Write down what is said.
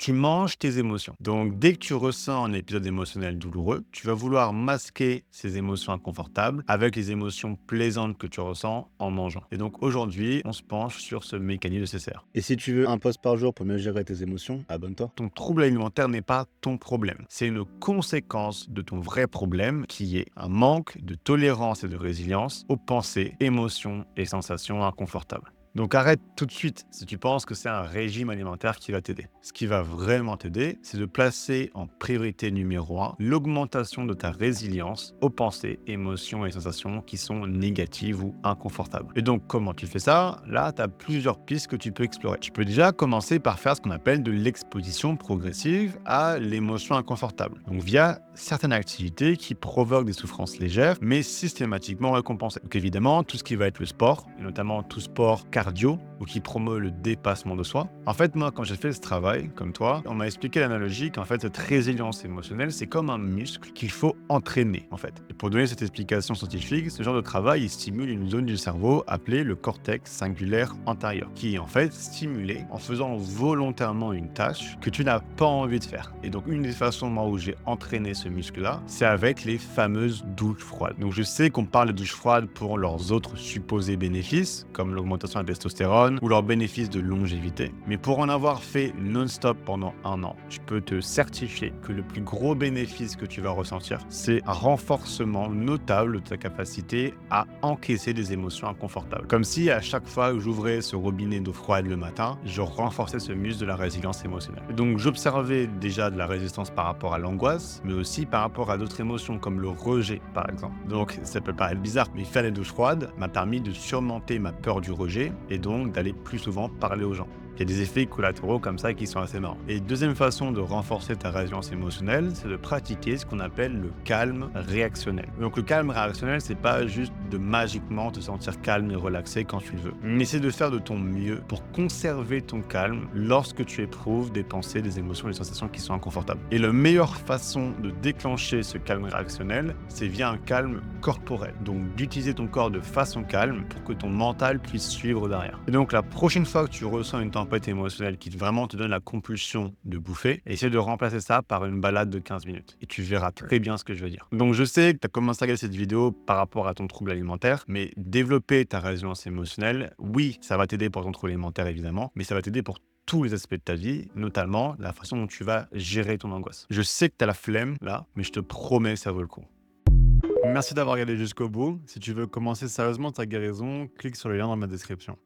qui mange tes émotions. Donc, dès que tu ressens un épisode émotionnel douloureux, tu vas vouloir masquer ces émotions inconfortables avec les émotions plaisantes que tu ressens en mangeant. Et donc, aujourd'hui, on se penche sur ce mécanisme de CCR. Et si tu veux un post par jour pour mieux gérer tes émotions, abonne-toi. Ton trouble alimentaire n'est pas ton problème. C'est une conséquence de ton vrai problème qui est un manque de tolérance et de résilience aux pensées, émotions et sensations inconfortables. Donc arrête tout de suite si tu penses que c'est un régime alimentaire qui va t'aider. Ce qui va vraiment t'aider, c'est de placer en priorité numéro 1 l'augmentation de ta résilience aux pensées, émotions et sensations qui sont négatives ou inconfortables. Et donc comment tu fais ça? Là, tu as plusieurs pistes que tu peux explorer. Tu peux déjà commencer par faire ce qu'on appelle de l'exposition progressive à l'émotion inconfortable. Donc via certaines activités qui provoquent des souffrances légères, mais systématiquement récompensées. Donc évidemment, tout ce qui va être le sport, et notamment tout sport cardio ou qui promeut le dépassement de soi. En fait, moi, quand j'ai fait ce travail, comme toi, on m'a expliqué l'analogie qu'en fait, cette résilience émotionnelle, c'est comme un muscle qu'il faut entraîner, en fait. Et pour donner cette explication scientifique, ce genre de travail, il stimule une zone du cerveau appelée le cortex singulaire antérieur, qui est en fait stimulée en faisant volontairement une tâche que tu n'as pas envie de faire. Et donc, une des façons, moi, où j'ai entraîné ce muscle-là, c'est avec les fameuses douches froides. Donc, je sais qu'on parle de douches froides pour leurs autres supposés bénéfices, comme l'augmentation de la testostérone ou leurs bénéfices de longévité. Mais pour en avoir fait non-stop pendant 1 an, je peux te certifier que le plus gros bénéfice que tu vas ressentir, c'est un renforcement notable de ta capacité à encaisser des émotions inconfortables. Comme si à chaque fois que j'ouvrais ce robinet d'eau froide le matin, je renforçais ce muscle de la résilience émotionnelle. Et donc j'observais déjà de la résistance par rapport à l'angoisse, mais aussi par rapport à d'autres émotions comme le rejet par exemple. Donc ça peut paraître bizarre, mais faire les douches froides m'a permis de surmonter ma peur du rejet et donc d'aller plus souvent parler aux gens. Il y a des effets collatéraux comme ça qui sont assez marrants. Et deuxième façon de renforcer ta résilience émotionnelle, c'est de pratiquer ce qu'on appelle le calme réactionnel. Donc le calme réactionnel, c'est pas juste de magiquement te sentir calme et relaxé quand tu le veux. Mais c'est de faire de ton mieux pour conserver ton calme lorsque tu éprouves des pensées, des émotions, des sensations qui sont inconfortables. Et la meilleure façon de déclencher ce calme réactionnel, c'est via un calme corporel. Donc d'utiliser ton corps de façon calme pour que ton mental puisse suivre derrière. Et donc la prochaine fois que tu ressens une tempête émotionnelle qui vraiment te donne la compulsion de bouffer, essaie de remplacer ça par une balade de 15 minutes. Et tu verras très bien ce que je veux dire. Donc je sais que tu as commencé à regarder cette vidéo par rapport à ton trouble alimentaire, mais développer ta résilience émotionnelle, oui, ça va t'aider pour ton trouble alimentaire évidemment, mais ça va t'aider pour tous les aspects de ta vie, notamment la façon dont tu vas gérer ton angoisse. Je sais que tu as la flemme là, mais je te promets que ça vaut le coup. Merci d'avoir regardé jusqu'au bout. Si tu veux commencer sérieusement ta guérison, clique sur le lien dans ma description.